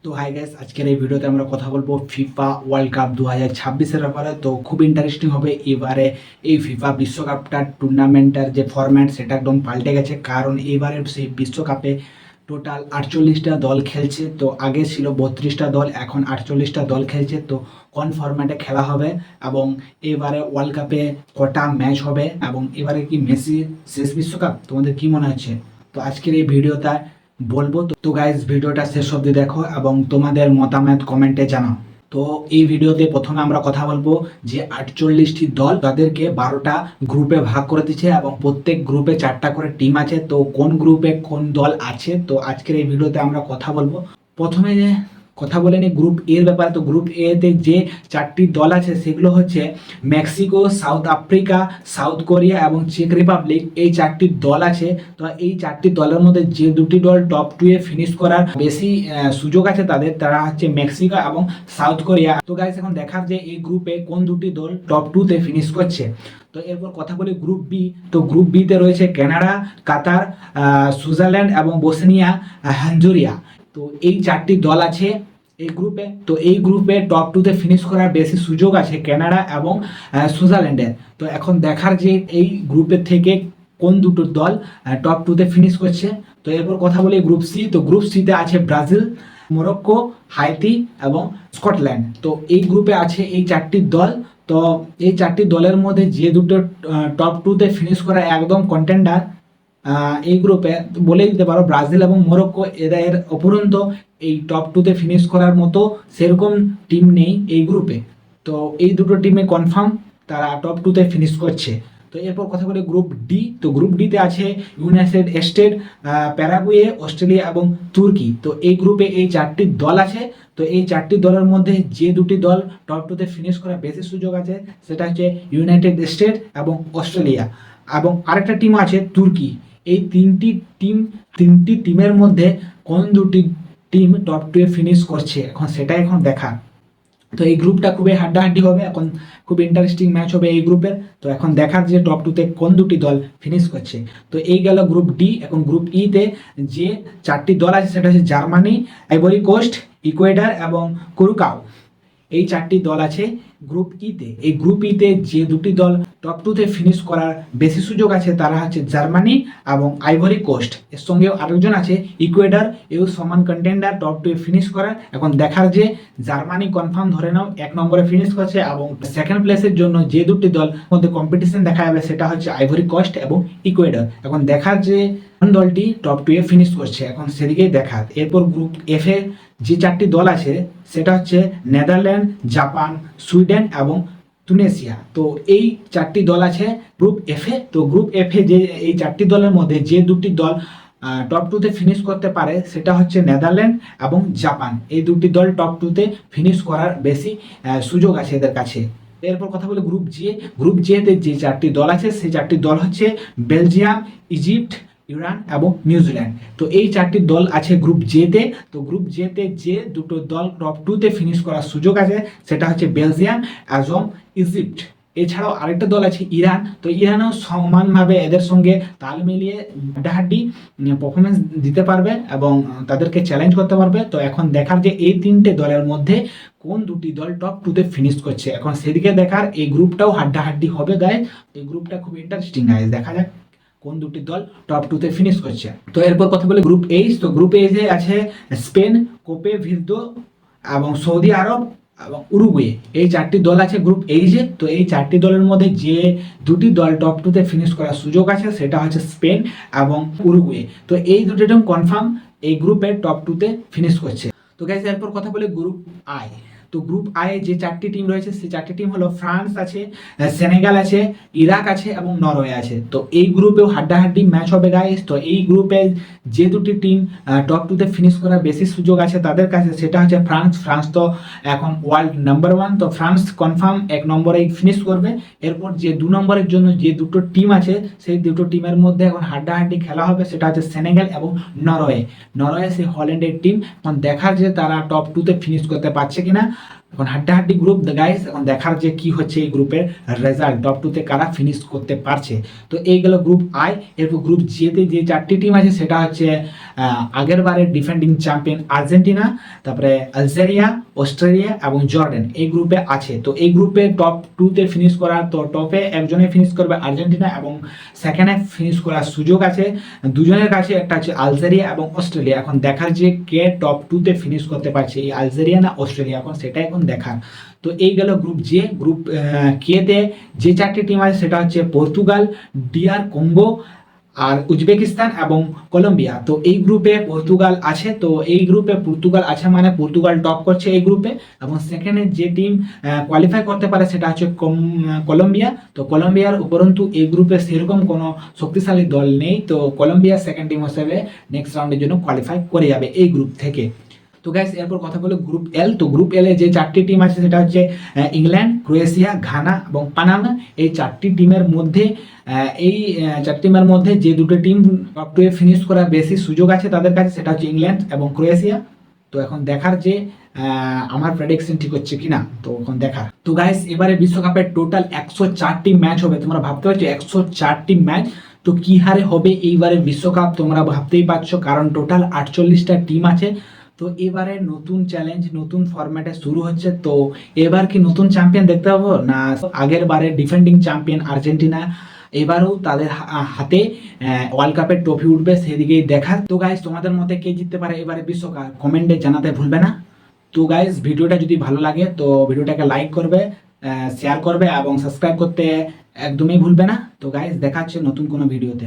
তো hi guys, আজকের এই ভিডিওতে আমরা কথা বলবো ফিফা ওয়ার্ল্ড কাপ 2026-এর ব্যাপারে। তো খুব ইন্টারেস্টিং হবে। এবারে এই ফিফা বিশ্বকাপটার টুর্নামেন্টের যে ফরম্যাট সেটা একদম পাল্টে গেছে, কারণ এবারে সেই বিশ্বকাপে টোটাল 48টা দল খেলছে। তো আগে ছিল 32টা দল, এখন 48টা দল খেলছে। তো কোন ফরম্যাটে খেলা হবে এবং এবারে ওয়ার্ল্ড কাপে কটা ম্যাচ হবে এবং এবারে কি মেসি শেষ বিশ্বকাপ, তোমাদের কি মনে হচ্ছে? তো আজকের এই ভিডিওটা বলবো। তো গাইজ, ভিডিওটা শেষ অবধি দেখো এবং তোমাদের মতামত কমেন্টে জানাও। তো এই ভিডিওতে প্রথমে আমরা কথা বলবো যে 48টি দল, তাদেরকে 12টা গ্রুপে ভাগ করে দিচ্ছে এবং প্রত্যেক গ্রুপে 4টা করে টিম আছে। তো কোন গ্রুপে কোন দল আছে, তো আজকের এই ভিডিওতে আমরা কথা বলবো। প্রথমে যে কথা বলে নিই গ্রুপ এর ব্যাপারে। তো গ্রুপ এ তে যে 4টি দল আছে সেগুলো হচ্ছে Mexico, south Africa, south Korea এবং চেক রিপাবলিক। এই 4টি দল আছে। তো এই 4টি দলের মধ্যে যে দুটি দল টপ 2 এ ফিনিশ করার বেশি সুযোগ আছে তারা হচ্ছে মেক্সিকো এবং সাউথ কোরিয়া। তো গাইস, এখন দেখার যে এই গ্রুপে কোন দুটি দল টপ 2 তে ফিনিশ করছে। তো এরপর কথা বলি গ্রুপ বি। তো গ্রুপ বি তে রয়েছে কানাডা, কাতার, সুইজারল্যান্ড এবং বসনিয়া হাঙ্গেরিয়া। তো এই 4টি দল আছে এই গ্রুপে। তো এই গ্রুপে টপ 2 তে ফিনিশ করার বেশি সুযোগ আছে কানাডা এবং সুইজারল্যান্ডের। তো এখন দেখার যে এই গ্রুপের থেকে কোন দুটো দল টপ 2 তে ফিনিশ করছে। তো এরপর কথা বলি গ্রুপ সি। তো গ্রুপ সি তে আছে ব্রাজিল, মরক্কো, হাইতি এবং স্কটল্যান্ড। তো এই গ্রুপে আছে এই 4টি দল। তো এই 4টি দলের মধ্যে যে দুটো টপ 2 তে ফিনিশ করা একদম কন্টেন্ডার এই গ্রুপে বলে দিতে পারো ব্রাজিল এবং মরক্কো। এদের অপরন্ত এই টপ 2 তে ফিনিশ করার মতো সেরকম টিম নেই এই গ্রুপে। তো এই দুটো টিমে কনফার্ম তারা টপ 2 তে ফিনিশ করছে। তো এরপর কথা বলি গ্রুপ ডি। তো গ্রুপ ডি তে আছে ইউনাইটেড স্টেট, প্যারাগুয়ে, অস্ট্রেলিয়া এবং তুর্কি। তো এই গ্রুপে এই 4টি দল আছে। তো এই 4টি দলের মধ্যে যে দুটি দল টপ 2 তে ফিনিশ করার বেশি সুযোগ আছে সেটা হচ্ছে ইউনাইটেড স্টেট এবং অস্ট্রেলিয়া এবং আরেকটা টিম আছে তুর্কি। এই তিনটি টিমের মধ্যে কোন দুটি টিম টপ 2 এ ফিনিশ করছে এখন সেটাই এখন দেখা। তো এই গ্রুপটা খুবই হাড্ডাহাড্ডি হবে, এখন খুব ইন্টারেস্টিং ম্যাচ হবে এই গ্রুপের। তো এখন দেখার যে টপ 2 তে কোন দুটি দল ফিনিশ করছে। তো এই গেল গ্রুপ ডি। এখন গ্রুপ ই তে যে 4টি দল আছে সেটা হচ্ছে জার্মানি, আইভরি কোস্ট, ইকুয়েডর এবং কুরুকাও। এই 4টি দল আছে গ্রুপ ই তে। এই গ্রুপ ই তে যে দুটি দল টপ 2 তে ফিনিশ করার বেশি সুযোগ আছে তারা হচ্ছে জার্মানি এবং আইভরি কোস্ট। এর সঙ্গেও আরেকজন আছে ইকুয়েডর, এও সমান কন্টেন্ডার টপ 2 এ ফিনিশ করার। এখন দেখার যে জার্মানি কনফার্ম ধরে নাও 1 নম্বরে ফিনিশ করছে এবং সেকেন্ড প্লেসের জন্য যে দুটি দল মধ্যে কম্পিটিশন দেখা যাবে সেটা হচ্ছে আইভরি কোস্ট এবং ইকুয়েডর। এখন দেখার যে কোন দলটি টপ 2 এ ফিনিশ করছে এখন সেদিকেই দেখার। এরপর গ্রুপ এফ এ যে 4টি দল আছে সেটা হচ্ছে নেদারল্যান্ড, জাপান, সুইডেন এবং তুনেসিয়া। তো এই 4টি দল আছে গ্রুপ এফ এ। তো গ্রুপ এফ এ যে এই 4টি দলের মধ্যে যে দুটি দল টপ 2 তে ফিনিশ করতে পারে সেটা হচ্ছে নেদারল্যান্ড এবং জাপান। এই দুটি দল টপ 2 তে ফিনিশ করার বেশি সুযোগ আছে এদের কাছে। এরপর কথা বলি গ্রুপ জে। গ্রুপ জে তে যে 4টি দল আছে সেই 4টি দল হচ্ছে বেলজিয়াম, ইজিপ্ট, ইরান এবং নিউজিল্যান্ড। তো এই 4টি দল আছে গ্রুপ জে তে। তো গ্রুপ জে তে যে দুটো দল টপ 2 তে ফিনিশ করার সুযোগ আছে সেটা হচ্ছে বেলজিয়াম এবং ইজিপ্ট। এছাড়াও আরেকটা দল আছে ইরান। তো ইরানও সমানভাবে এদের সঙ্গে তাল মিলিয়ে হাড্ডাহাড্ডি পারফরমেন্স দিতে পারবে এবং তাদেরকে চ্যালেঞ্জ করতে পারবে। তো এখন দেখার যে এই 3টে দলের মধ্যে কোন দুটি দল টপ 2 তে ফিনিশ করছে এখন সেদিকে দেখার। এই গ্রুপটাও হাড্ডাহাড্ডি হবে গাইজ। এই গ্রুপটা খুব ইন্টারেস্টিং গাইজ, দেখা যাক কোন দুটি দল টপ 2 তে ফিনিশ করছে। তো এরপর কথা বলি গ্রুপ এইচ। তো গ্রুপ এইচে আছে স্পেন, কোপে ভির্দো এবং সৌদি আরব এবং উরুগুয়ে। এই 4টি দল আছে গ্রুপ এইচে। তো এই 4টি দলের মধ্যে যে দুটি দল টপ 2 তে ফিনিশ করার সুযোগ আছে সেটা হচ্ছে স্পেন এবং উরুগুয়ে। তো এই দুটি টিম কনফার্ম এই গ্রুপে টপ 2 তে ফিনিশ করছে। তো গাইস, এরপর কথা বলি গ্রুপ আই। তো গ্রুপ আই যে 4টি টিম রয়েছে সেই 4টি টিম হলো ফ্রান্স আছে, সেনেগাল আছে, ইরাক আছে এবং নরওয়ে আছে। তো এই গ্রুপেও হাড্ডাহাড্ডি ম্যাচ হবে গাইস। তো এই গ্রুপে যে দুটি টিম টপ 2 তে ফিনিশ করার বেশি সুযোগ আছে তাদের কাছে সেটা হচ্ছে ফ্রান্স। ফ্রান্স তো এখন ওয়ার্ল্ড নাম্বার 1। তো ফ্রান্স কনফার্ম 1 নম্বরে ফিনিশ করবে। এরপর যে 2 নম্বরের জন্য যে দুটো টিম আছে সেই দুটো টিমের মধ্যে এখন হাড্ডাহাড্ডি খেলা হবে সেটা হচ্ছে সেনেগাল এবং নরওয়ে। নরওয়ে সেই হল্যান্ডের টিম। এখন দেখার যে তারা টপ 2 তে ফিনিশ করতে পারছে কিনা এখন হাড্ডাহাড্ডি গ্রুপ গাইস, এখন দেখার যে কি হচ্ছে এই গ্রুপের রেজাল্ট, টপ 2 তে কারা ফিনিশ করতে পারছে। তো এই গেল গ্রুপ আই। এরপর গ্রুপ জেতে যে 4টি টিম আছে সেটা হচ্ছে আগের বারের ডিফেন্ডিং চ্যাম্পিয়ন আর্জেন্টিনা, তারপরে আলজেরিয়া, অস্ট্রেলিয়া এবং জর্ডান এই গ্রুপে আছে। তো এই গ্রুপে টপ 2 তে ফিনিশ করার, তো টপে একজনে ফিনিশ করবে আর্জেন্টিনা এবং সেকেন্ডে ফিনিশ করার সুযোগ আছে দুজনের কাছে, একটা হচ্ছে আলজেরিয়া এবং অস্ট্রেলিয়া। এখন দেখার যে কে টপ 2 তে ফিনিশ করতে পারছে, এই আলজেরিয়া না অস্ট্রেলিয়া, এখন সেটা এখন দেখার। তো এই গেল গ্রুপ জে। গ্রুপ কে তে যে 4টি টিম আছে সেটা হচ্ছে পর্তুগাল, ডিআর কঙ্গো আর উজবেকিস্তান এবং কলম্বিয়া। তো এই গ্রুপে পর্তুগাল আছে, তো এই গ্রুপে পর্তুগাল আছে মানে পর্তুগাল টপ করছে এই গ্রুপে। এবং সেকেন্ডে যে টিম কোয়ালিফাই করতে পারে সেটা হচ্ছে কলম্বিয়া। তো কলম্বিয়ার উপরন্তু এই গ্রুপে সেরকম কোনো শক্তিশালী দল নেই, তো কলম্বিয়া সেকেন্ড টিম হিসেবে নেক্সট রাউন্ডের জন্য কোয়ালিফাই করে যাবে এই গ্রুপ থেকে। তো গাইস এরপর কথা বলো গ্রুপ এল। তো গ্রুপ এল এ যে 4টি টিম আছে সেটা হচ্ছে ইংল্যান্ড, ক্রোয়েশিয়া, ঘানা এবং পানামা। এই 4টি টিমের মধ্যে যে দুটো টিম টপ 2 এ ফিনিশ করার বেশি সুযোগ আছে তাদের কাছে, সেটা হচ্ছে ইংল্যান্ড এবং ক্রোয়েশিয়া। তো এখন দেখার যে আমার প্রেডিকশন ঠিক হচ্ছে কিনা, তো এখন দেখার। তো গাইস এবারে বিশ্বকাপের টোটাল 104টি ম্যাচ হবে। তোমরা ভাবতে পারছো 104টি ম্যাচ, তো কি হারে হবে এইবারে বিশ্বকাপ তোমরা ভাবতেই পারছো, কারণ টোটাল 48টা টিম আছে। তো এবারে নতুন চ্যালেঞ্জ, নতুন ফরম্যাটে শুরু হচ্ছে। তো এবার কি নতুন চ্যাম্পিয়ন দেখতে পাবো না আগের বারে ডিফেন্ডিং চ্যাম্পিয়ন আর্জেন্টিনা এবারেও তাদের হাতে ওয়ার্ল্ড কাপের ট্রফি উঠবে, সেদিকেই দেখার। তো গাইস তোমাদের মতে কে জিততে পারে এবারে বিশ্বকাপ কমেন্টে জানাতে ভুলবে না। তো গাইস ভিডিওটা যদি ভালো লাগে তো ভিডিওটাকে লাইক করবে, শেয়ার করবে এবং সাবস্ক্রাইব করতে একদমই ভুলবে না। তো গাইস দেখা হচ্ছে নতুন কোনো ভিডিওতে।